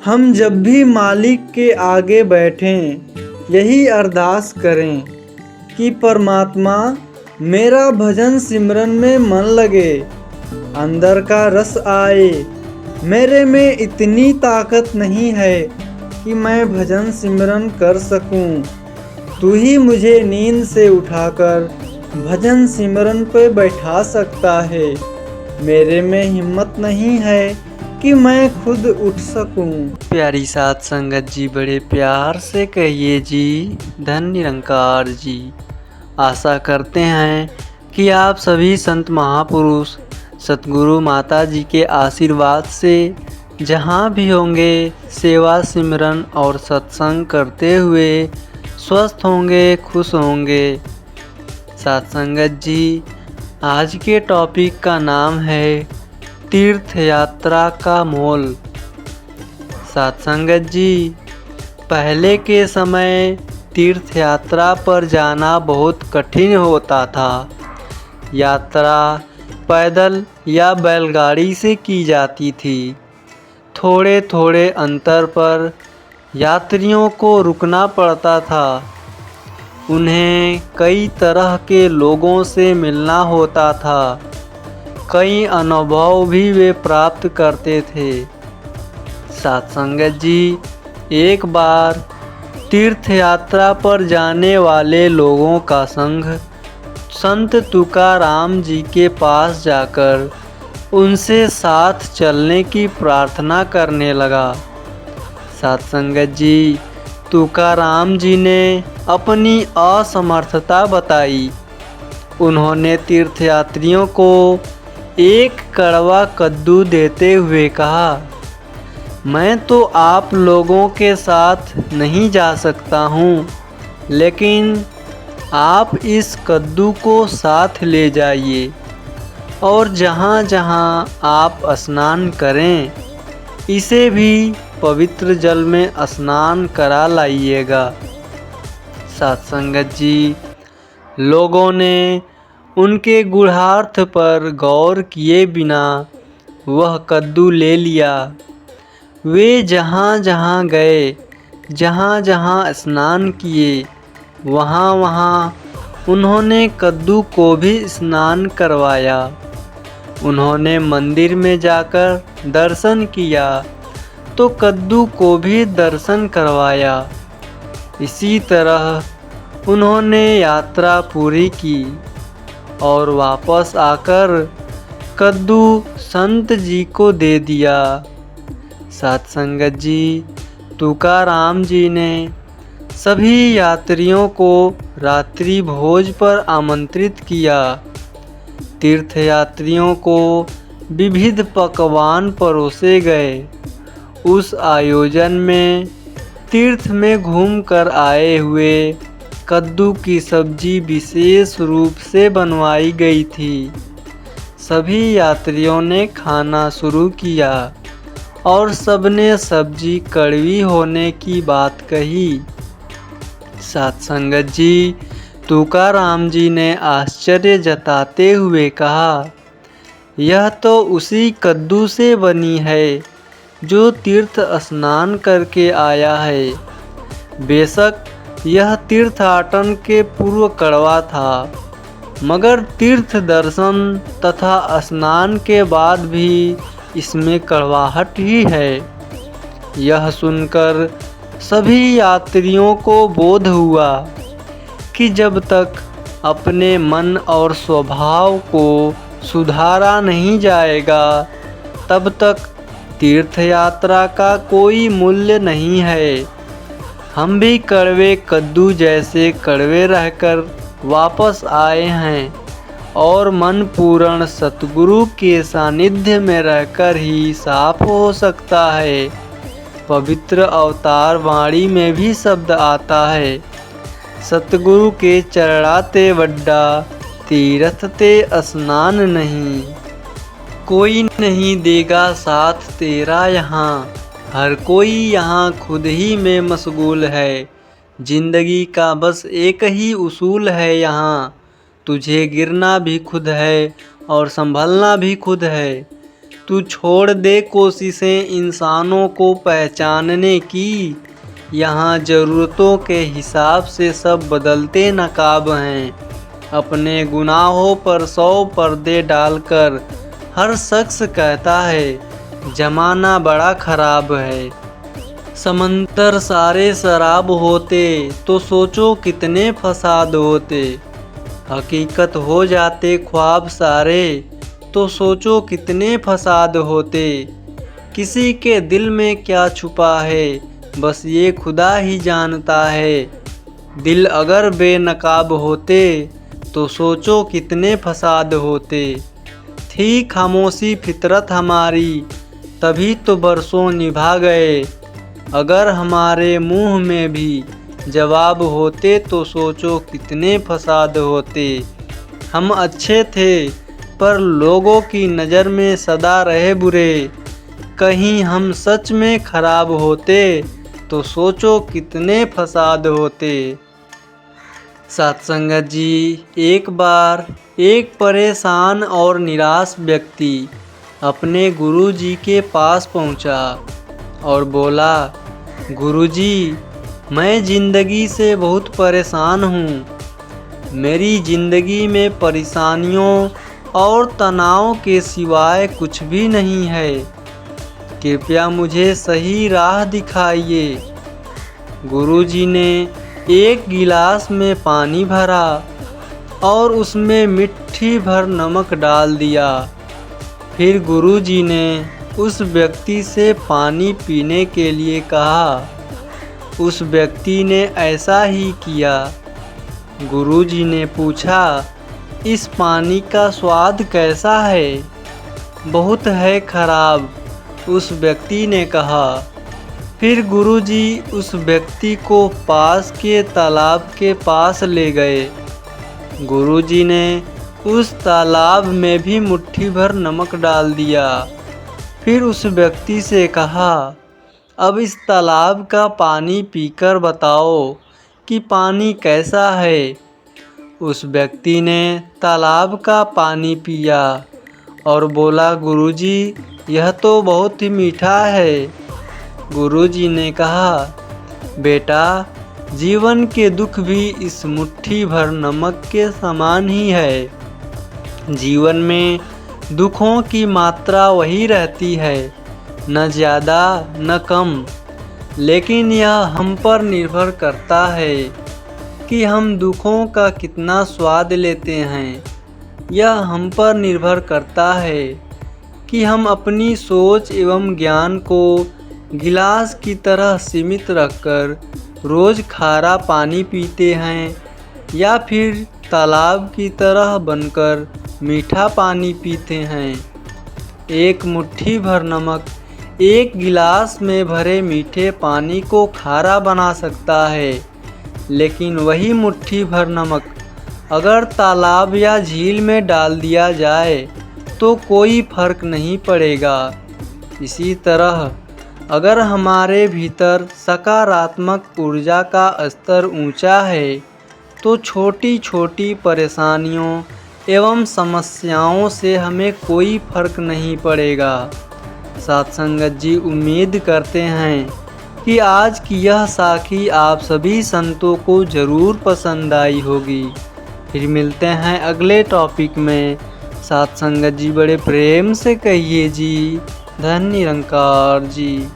हम जब भी मालिक के आगे बैठें यही अरदास करें कि परमात्मा मेरा भजन सिमरन में मन लगे, अंदर का रस आए। मेरे में इतनी ताकत नहीं है कि मैं भजन सिमरन कर सकूं। तू ही मुझे नींद से उठाकर भजन सिमरन पे बैठा सकता है। मेरे में हिम्मत नहीं है कि मैं खुद उठ सकूं। प्यारी साध संगत जी, बड़े प्यार से कहिए जी, धन निरंकार जी। आशा करते हैं कि आप सभी संत महापुरुष सतगुरु माता जी के आशीर्वाद से जहाँ भी होंगे सेवा सिमरन और सत्संग करते हुए स्वस्थ होंगे, खुश होंगे। साध संगत जी, आज के टॉपिक का नाम है तीर्थ यात्रा का मोल। साध संगत जी, पहले के समय तीर्थ यात्रा पर जाना बहुत कठिन होता था। यात्रा पैदल या बैलगाड़ी से की जाती थी। थोड़े थोड़े अंतर पर यात्रियों को रुकना पड़ता था। उन्हें कई तरह के लोगों से मिलना होता था। कई अनुभव भी वे प्राप्त करते थे। साध संगत जी, एक बार तीर्थ यात्रा पर जाने वाले लोगों का संघ संत तुकाराम जी के पास जाकर उनसे साथ चलने की प्रार्थना करने लगा। साध संगत जी, तुकाराम जी ने अपनी असमर्थता बताई। उन्होंने तीर्थयात्रियों को एक कड़वा कद्दू देते हुए कहा, मैं तो आप लोगों के साथ नहीं जा सकता हूँ, लेकिन आप इस कद्दू को साथ ले जाइए और जहाँ जहाँ आप स्नान करें इसे भी पवित्र जल में स्नान करा लाइएगा। साध संगत जी, लोगों ने उनके गूढ़ार्थ पर गौर किए बिना वह कद्दू ले लिया। वे जहाँ जहाँ गए, जहाँ जहाँ स्नान किए, वहाँ वहाँ उन्होंने कद्दू को भी स्नान करवाया। उन्होंने मंदिर में जाकर दर्शन किया तो कद्दू को भी दर्शन करवाया। इसी तरह उन्होंने यात्रा पूरी की और वापस आकर कद्दू संत जी को दे दिया। साध संगत जी, तुकाराम जी ने सभी यात्रियों को रात्रि भोज पर आमंत्रित किया। तीर्थयात्रियों को विविध पकवान परोसे गए। उस आयोजन में तीर्थ में घूमकर आए हुए कद्दू की सब्जी विशेष रूप से बनवाई गई थी। सभी यात्रियों ने खाना शुरू किया और सबने सब्जी कड़वी होने की बात कही। साध संगत जी, तुकाराम जी ने आश्चर्य जताते हुए कहा, यह तो उसी कद्दू से बनी है जो तीर्थ स्नान करके आया है। बेशक यह तीर्थाटन के पूर्व कड़वा था, मगर तीर्थ दर्शन तथा स्नान के बाद भी इसमें कड़वाहट ही है। यह सुनकर सभी यात्रियों को बोध हुआ कि जब तक अपने मन और स्वभाव को सुधारा नहीं जाएगा तब तक तीर्थ यात्रा का कोई मूल्य नहीं है। हम भी कड़वे कद्दू जैसे कड़वे रहकर वापस आए हैं और मन पूर्ण सतगुरु के सानिध्य में रहकर ही साफ हो सकता है। पवित्र अवतार वाणी में भी शब्द आता है, सतगुरु के चरणाते वड्डा तीर्थ ते स्नान नहीं। कोई नहीं देगा साथ तेरा यहाँ, हर कोई यहाँ खुद ही में मशगूल है। जिंदगी का बस एक ही उसूल है यहाँ, तुझे गिरना भी खुद है और संभलना भी खुद है। तू छोड़ दे कोशिशें इंसानों को पहचानने की। यहाँ ज़रूरतों के हिसाब से सब बदलते नकाब हैं। अपने गुनाहों पर 100 पर्दे डालकर हर शख्स कहता है ज़माना बड़ा ख़राब है। समंदर सारे शराब होते तो सोचो कितने फसाद होते। हकीकत हो जाते ख्वाब सारे तो सोचो कितने फसाद होते। किसी के दिल में क्या छुपा है बस ये खुदा ही जानता है। दिल अगर बेनकाब होते तो सोचो कितने फसाद होते। थी खामोशी फितरत हमारी तभी तो बरसों निभा गए। अगर हमारे मुंह में भी जवाब होते तो सोचो कितने फसाद होते। हम अच्छे थे पर लोगों की नज़र में सदा रहे बुरे। कहीं हम सच में ख़राब होते तो सोचो कितने फसाद होते। साथ संगत जी, एक बार एक परेशान और निराश व्यक्ति अपने गुरुजी के पास पहुंचा और बोला, गुरुजी, मैं ज़िंदगी से बहुत परेशान हूँ। मेरी ज़िंदगी में परेशानियों और तनाव के सिवाय कुछ भी नहीं है। कृपया मुझे सही राह दिखाइए। गुरुजी ने एक गिलास में पानी भरा और उसमें मिट्टी भर नमक डाल दिया। फिर गुरुजी ने उस व्यक्ति से पानी पीने के लिए कहा। उस व्यक्ति ने ऐसा ही किया। गुरुजी ने पूछा, इस पानी का स्वाद कैसा है? बहुत है खराब, उस व्यक्ति ने कहा। फिर गुरुजी उस व्यक्ति को पास के तालाब के पास ले गए। गुरुजी ने उस तालाब में भी मुट्ठी भर नमक डाल दिया। फिर उस व्यक्ति से कहा, अब इस तालाब का पानी पीकर बताओ कि पानी कैसा है। उस व्यक्ति ने तालाब का पानी पिया और बोला, गुरुजी, यह तो बहुत ही मीठा है। गुरुजी ने कहा, बेटा, जीवन के दुख भी इस मुट्ठी भर नमक के समान ही है। जीवन में दुखों की मात्रा वही रहती है, न ज़्यादा न कम। लेकिन यह हम पर निर्भर करता है कि हम दुखों का कितना स्वाद लेते हैं। यह हम पर निर्भर करता है कि हम अपनी सोच एवं ज्ञान को गिलास की तरह सीमित रखकर रोज़ खारा पानी पीते हैं या फिर तालाब की तरह बनकर मीठा पानी पीते हैं। एक मुट्ठी भर नमक एक गिलास में भरे मीठे पानी को खारा बना सकता है, लेकिन वही मुट्ठी भर नमक अगर तालाब या झील में डाल दिया जाए तो कोई फर्क नहीं पड़ेगा। इसी तरह अगर हमारे भीतर सकारात्मक ऊर्जा का स्तर ऊंचा है तो छोटी छोटी परेशानियों एवं समस्याओं से हमें कोई फर्क नहीं पड़ेगा। साथ संगत जी, उम्मीद करते हैं कि आज की यह साखी आप सभी संतों को ज़रूर पसंद आई होगी। फिर मिलते हैं अगले टॉपिक में। साथ संगत जी, बड़े प्रेम से कहिए जी, धन निरंकार जी।